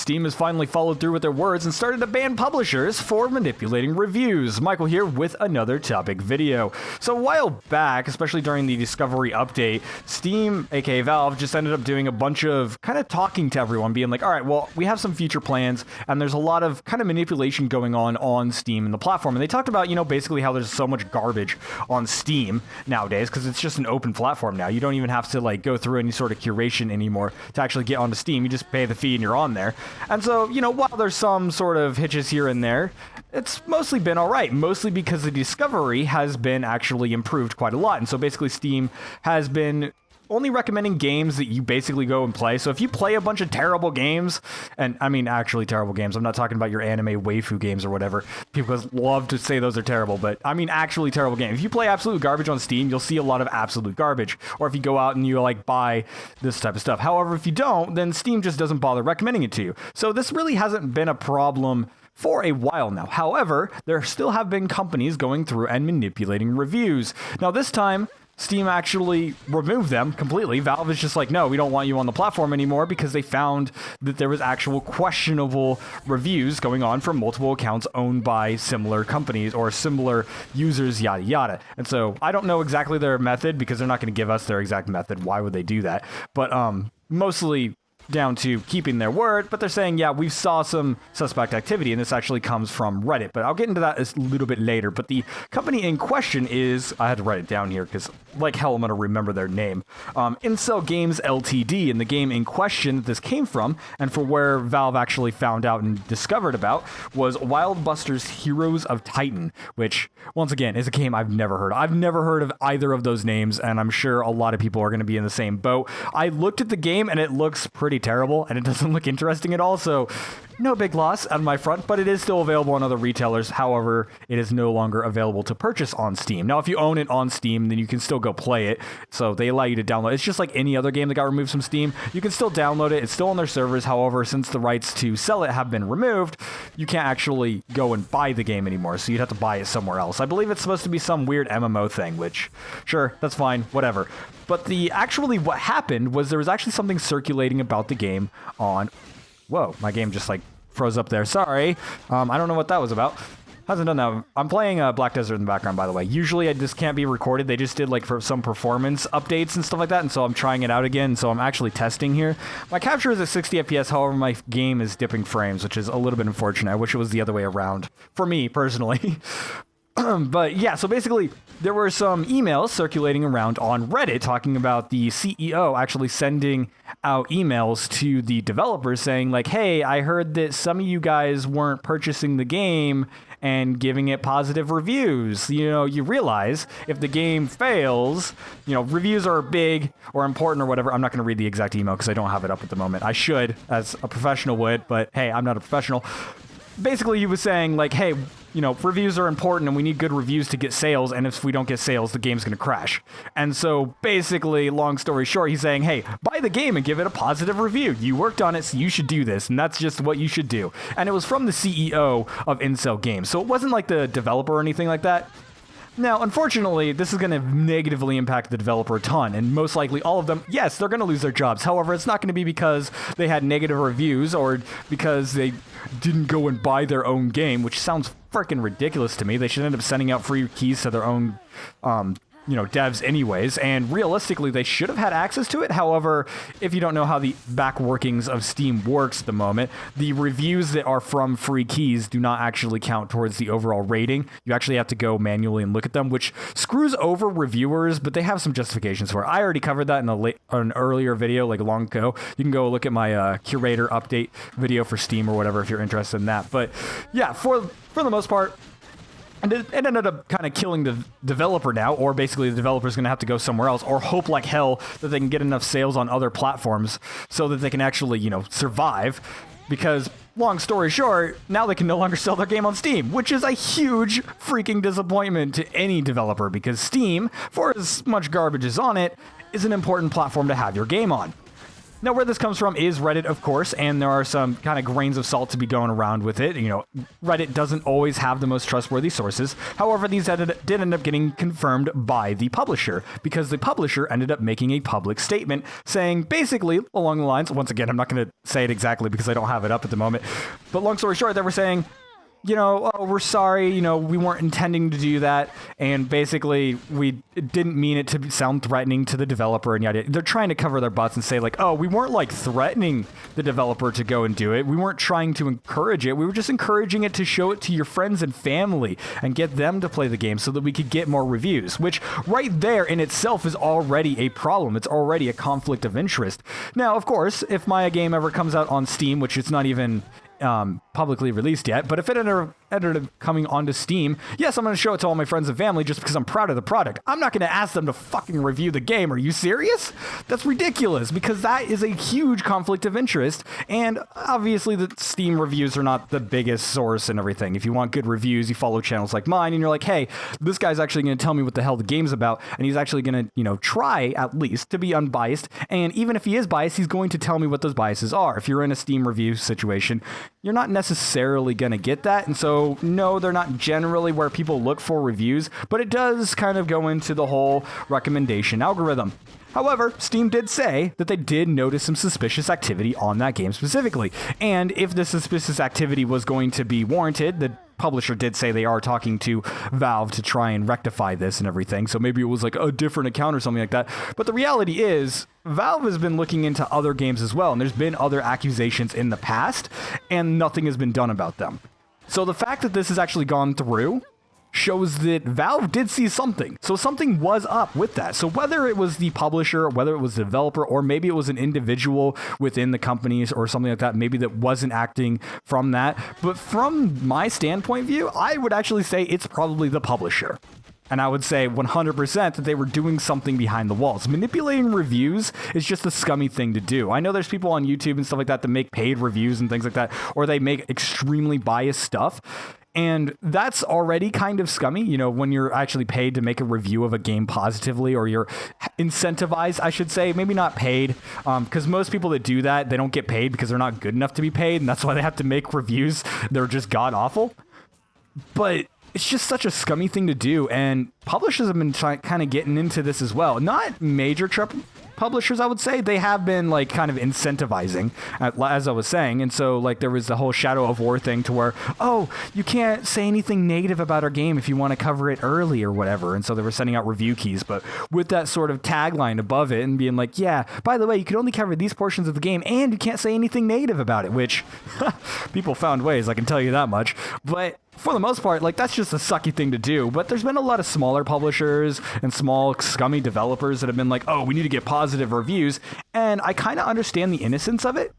Steam has finally followed through with their words and started to ban publishers for manipulating reviews. Michael here with another topic video. So a while back, especially during the Discovery update, Steam, aka Valve, just ended up doing a bunch of kind of talking to everyone, being like, all right, well, we have some future plans, and there's a lot of kind of manipulation going on Steam and the platform. And they talked about, basically how there's so much garbage on Steam nowadays, because it's just an open platform now. You don't even have to go through any sort of curation anymore to actually get onto Steam. You just pay the fee and you're on there. And so, while there's some sort of hitches here and there, it's mostly been all right, mostly because the Discovery has been actually improved quite a lot. And so basically Steam has been only recommending games that you basically go and play. So if you play a bunch of terrible games, and I mean actually terrible games, I'm not talking about your anime waifu games or whatever. People love to say those are terrible, but I mean actually terrible games. If you play absolute garbage on Steam, you'll see a lot of absolute garbage. Or if you go out and you buy this type of stuff. However, if you don't, then Steam just doesn't bother recommending it to you. So this really hasn't been a problem for a while now. However, there still have been companies going through and manipulating reviews. Now this time, Steam actually removed them completely. Valve is just like, no, we don't want you on the platform anymore, because they found that there was actual questionable reviews going on from multiple accounts owned by similar companies or similar users, yada yada. And so I don't know exactly their method, because they're not going to give us their exact method. Why would they do that? But mostly down to keeping their word, but they're saying, yeah, we saw some suspect activity, and this actually comes from Reddit, but I'll get into that a little bit later. But the company in question is, I had to write it down here because like hell I'm going to remember their name, Incel Games Ltd, and the game in question that this came from, and for where Valve actually found out and discovered about, was Wildbusters Heroes of Titan, which, once again, is a game I've never heard of. I've never heard of either of those names, and I'm sure a lot of people are going to be in the same boat. I looked at the game, and it looks pretty terrible, and it doesn't look interesting at all, so no big loss on my front, but it is still available on other retailers. However, it is no longer available to purchase on Steam. Now, if you own it on Steam, then you can still go play it, so they allow you to download. It's just like any other game that got removed from Steam. You can still download it. It's still on their servers. However, since the rights to sell it have been removed, you can't actually go and buy the game anymore, so you'd have to buy it somewhere else. I believe it's supposed to be some weird MMO thing, which, sure, that's fine, whatever. But what happened was there was actually something circulating about the game on... Whoa, my game just froze up there. Sorry. I don't know what that was about. Hasn't done that. I'm playing Black Desert in the background, by the way. Usually this can't be recorded. They just did for some performance updates and stuff like that, and so I'm trying it out again, so I'm actually testing here. My capture is at 60 FPS, however, my game is dipping frames, which is a little bit unfortunate. I wish it was the other way around, for me, personally. But yeah, so basically, there were some emails circulating around on Reddit talking about the CEO actually sending out emails to the developers saying hey, I heard that some of you guys weren't purchasing the game and giving it positive reviews. You realize if the game fails, reviews are big or important or whatever. I'm not going to read the exact email because I don't have it up at the moment. I should, as a professional would, but hey, I'm not a professional. Basically, he was saying, hey, reviews are important and we need good reviews to get sales, and if we don't get sales, the game's going to crash. And so, basically, long story short, he's saying, hey, buy the game and give it a positive review. You worked on it, so you should do this, and that's just what you should do. And it was from the CEO of Incel Games, so it wasn't like the developer or anything like that. Now, unfortunately, this is going to negatively impact the developer a ton, and most likely all of them, yes, they're going to lose their jobs. However, it's not going to be because they had negative reviews or because they didn't go and buy their own game, which sounds freaking ridiculous to me. They should end up sending out free keys to their own devs anyways, and realistically, they should have had access to it. However, if you don't know how the back workings of Steam works at the moment, the reviews that are from free keys do not actually count towards the overall rating. You actually have to go manually and look at them, which screws over reviewers, but they have some justifications for it. I already covered that in an earlier video, long ago. You can go look at my curator update video for Steam or whatever if you're interested in that. But yeah, for the most part, and it ended up kind of killing the developer now, or basically the developer's going to have to go somewhere else, or hope like hell that they can get enough sales on other platforms so that they can actually, survive. Because, long story short, now they can no longer sell their game on Steam, which is a huge freaking disappointment to any developer, because Steam, for as much garbage as on it, is an important platform to have your game on. Now, where this comes from is Reddit, of course, and there are some kind of grains of salt to be going around with it. You know, Reddit doesn't always have the most trustworthy sources. However, these did end up getting confirmed by the publisher, because the publisher ended up making a public statement saying basically along the lines, once again, I'm not going to say it exactly because I don't have it up at the moment, but long story short, they were saying, you know, oh, we're sorry, you know, we weren't intending to do that, and basically we didn't mean it to sound threatening to the developer, and yada. They're trying to cover their butts and say like, oh, we weren't like threatening the developer to go and do it. We weren't trying to encourage it. We were just encouraging it to show it to your friends and family and get them to play the game so that we could get more reviews, which right there in itself is already a problem. It's already a conflict of interest. Now, of course, if my game ever comes out on Steam, which it's not even publicly released yet, but if it ended up coming onto Steam, yes, I'm going to show it to all my friends and family just because I'm proud of the product. I'm not going to ask them to fucking review the game. Are you serious? That's ridiculous, because that is a huge conflict of interest, and obviously the Steam reviews are not the biggest source and everything. If you want good reviews, you follow channels like mine, and you're like, hey, this guy's actually going to tell me what the hell the game's about, and he's actually going to, you know, try at least to be unbiased, and even if he is biased, he's going to tell me what those biases are. If you're in a Steam review situation, you're not necessarily going to get that. And so, no, they're not generally where people look for reviews, but it does kind of go into the whole recommendation algorithm. However, Steam did say that they did notice some suspicious activity on that game specifically. And if the suspicious activity was going to be warranted, the publisher did say they are talking to Valve to try and rectify this and everything. So maybe it was like a different account or something like that. But the reality is, Valve has been looking into other games as well, and there's been other accusations in the past, and nothing has been done about them. So the fact that this has actually gone through shows that Valve did see something. So something was up with that. So whether it was the publisher, whether it was the developer, or maybe it was an individual within the companies or something like that, maybe that wasn't acting from that. But from my standpoint view, I would actually say it's probably the publisher. And I would say 100% that they were doing something behind the walls. Manipulating reviews is just a scummy thing to do. I know there's people on YouTube and stuff like that that make paid reviews and things like that, or they make extremely biased stuff. And that's already kind of scummy, you know, when you're actually paid to make a review of a game positively, or you're incentivized, I should say, maybe not paid, because most people that do that, they don't get paid because they're not good enough to be paid, and that's why they have to make reviews. They're just god awful. But it's just such a scummy thing to do, and publishers have been kind of getting into this as well. Not major publishers, I would say. They have been like kind of incentivizing, as I was saying. And so like there was the whole Shadow of War thing to where, oh, you can't say anything negative about our game if you want to cover it early or whatever. And so they were sending out review keys, but with that sort of tagline above it and being like, yeah, by the way, you can only cover these portions of the game and you can't say anything negative about it, which people found ways, I can tell you that much. But for the most part, like, that's just a sucky thing to do. But there's been a lot of smaller publishers and small scummy developers that have been like, oh, we need to get positive reviews. And I kind of understand the innocence of it,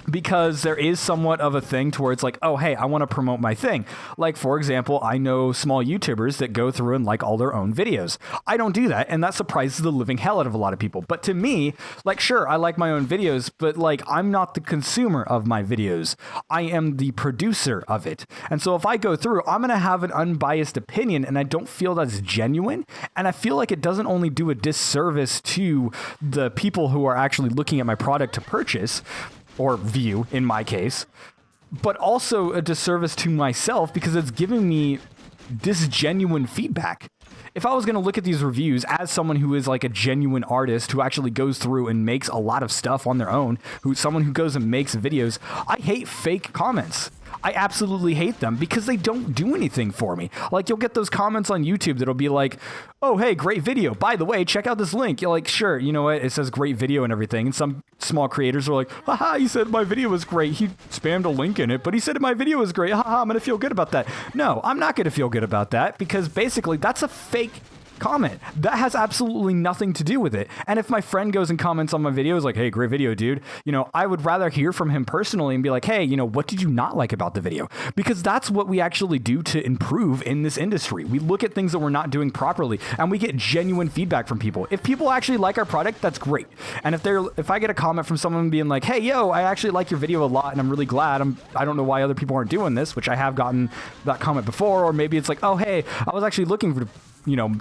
because there is somewhat of a thing to where it's like, oh, hey, I want to promote my thing. Like, for example, I know small YouTubers that go through and like all their own videos. I don't do that, and that surprises the living hell out of a lot of people. But to me, like, sure, I like my own videos, but like, I'm not the consumer of my videos. I am the producer of it. And so if I go through, I'm going to have an unbiased opinion, and I don't feel that's genuine. And I feel like it doesn't only do a disservice to the people who are actually looking at my product to purchase, or view in my case, but also a disservice to myself, because it's giving me disgenuine feedback. If I was going to look at these reviews as someone who is like a genuine artist who actually goes through and makes a lot of stuff on their own, someone who goes and makes videos, I hate fake comments. I absolutely hate them because they don't do anything for me. Like, you'll get those comments on YouTube that'll be like, oh, hey, great video. By the way, check out this link. You're like, sure, you know what? It says great video and everything. And some small creators are like, haha, he said my video was great. He spammed a link in it, but he said my video was great. Haha, I'm going to feel good about that. No, I'm not going to feel good about that, because basically that's a fake comment. That has absolutely nothing to do with it. And if my friend goes and comments on my videos like, hey, great video, dude, you know, I would rather hear from him personally and be like, hey, you know, what did you not like about the video? Because that's what we actually do to improve in this industry. We look at things that we're not doing properly, and we get genuine feedback from people. If people actually like our product, that's great. And if I get a comment from someone being like, hey, yo, I actually like your video a lot, and I'm really glad, I don't know why other people aren't doing this, which I have gotten that comment before. Or maybe it's like, oh, hey, I was actually looking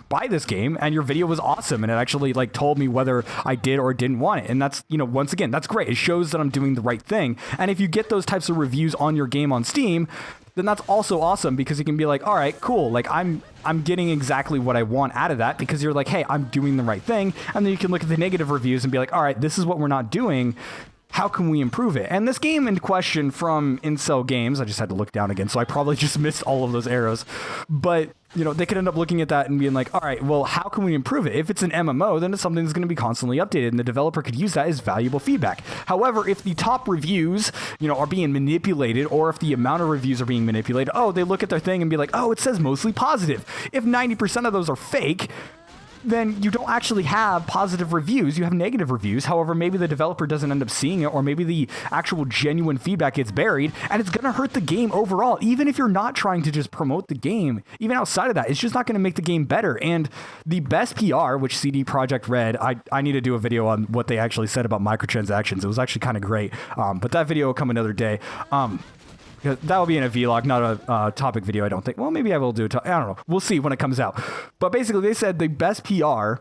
buy this game, and your video was awesome, and it actually like told me whether I did or didn't want it. And that's, once again, that's great. It shows that I'm doing the right thing. And if you get those types of reviews on your game on Steam, then that's also awesome, because you can be like, all right, cool, like I'm getting exactly what I want out of that, because you're like, hey, I'm doing the right thing. And then you can look at the negative reviews and be like, all right, this is what we're not doing. How can we improve it? And this game in question from Incel Games, I just had to look down again, so I probably just missed all of those arrows. But, they could end up looking at that and being like, all right, well, how can we improve it? If it's an MMO, then it's something that's going to be constantly updated, and the developer could use that as valuable feedback. However, if the top reviews, are being manipulated, or if the amount of reviews are being manipulated, they look at their thing and be like, oh, it says mostly positive. If 90% of those are fake, then you don't actually have positive reviews, you have negative reviews. However, maybe the developer doesn't end up seeing it, or maybe the actual genuine feedback gets buried, and it's going to hurt the game overall. Even if you're not trying to just promote the game, even outside of that, it's just not going to make the game better. And the best PR, which CD Projekt Red, I need to do a video on what they actually said about microtransactions. It was actually kind of great, but that video will come another day. That will be in a vlog, not a topic video, I don't think. Well, maybe I will do it. I don't know. We'll see when it comes out. But basically, they said the best PR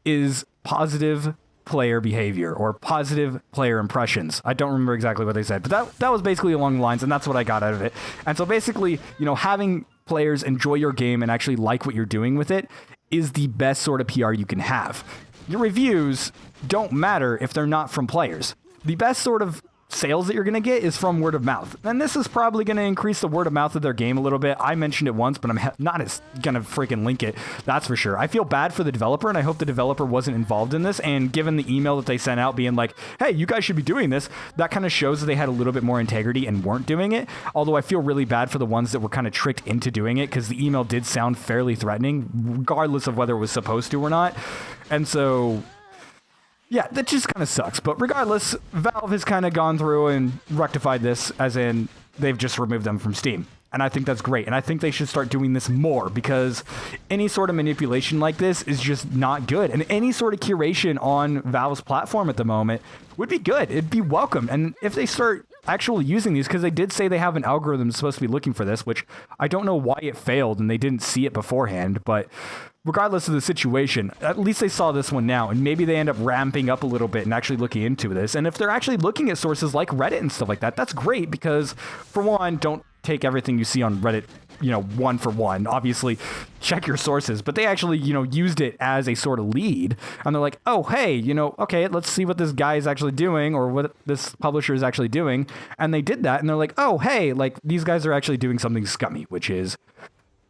is positive player behavior or positive player impressions. I don't remember exactly what they said, but that was basically along the lines, and that's what I got out of it. And so basically, having players enjoy your game and actually like what you're doing with it is the best sort of PR you can have. Your reviews don't matter if they're not from players. The best sort of sales that you're going to get is from word of mouth. And this is probably going to increase the word of mouth of their game a little bit. I mentioned it once, but I'm not as going to freaking link it. That's for sure. I feel bad for the developer, and I hope the developer wasn't involved in this. And given the email that they sent out being like, hey, you guys should be doing this, that kind of shows that they had a little bit more integrity and weren't doing it. Although I feel really bad for the ones that were kind of tricked into doing it, because the email did sound fairly threatening, regardless of whether it was supposed to or not. And so yeah, that just kind of sucks. But regardless, Valve has kind of gone through and rectified this, as in they've just removed them from Steam. And I think that's great. And I think they should start doing this more, because any sort of manipulation like this is just not good. And any sort of curation on Valve's platform at the moment would be good. It'd be welcome. And if they start actually using these, because they did say they have an algorithm supposed to be looking for this, which I don't know why it failed and they didn't see it beforehand, but regardless of the situation, at least they saw this one now, and maybe they end up ramping up a little bit and actually looking into this. And if they're actually looking at sources like Reddit and stuff like that, that's great, because for one, don't take everything you see on Reddit, one for one. Obviously, check your sources, but they actually, used it as a sort of lead, and they're like, oh, hey, okay, let's see what this guy is actually doing, or what this publisher is actually doing. And they did that, and they're like, oh, hey, like these guys are actually doing something scummy, which is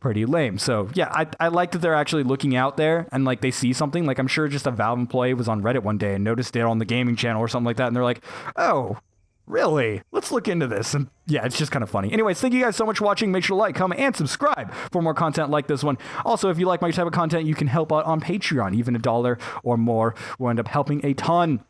pretty lame. So yeah, I like that they're actually looking out there, and like they see something. Like I'm sure just a Valve employee was on Reddit one day and noticed it on the gaming channel or something like that, and they're like, oh, really? Let's look into this. And yeah, it's just kind of funny. Anyways, thank you guys so much for watching. Make sure to like, comment, and subscribe for more content like this one. Also, if you like my type of content, you can help out on Patreon. Even $1 or more will end up helping a ton.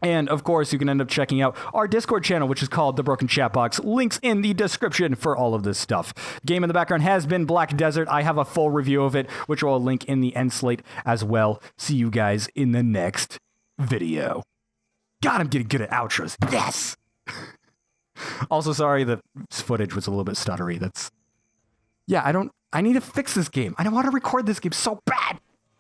And, of course, you can end up checking out our Discord channel, which is called The Broken Chat Box. Links in the description for all of this stuff. Game in the background has been Black Desert. I have a full review of it, which I'll link in the end slate as well. See you guys in the next video. God, I'm getting good at outros. Yes! Also, sorry, the footage was a little bit stuttery. I need to fix this game. I want to record this game so bad.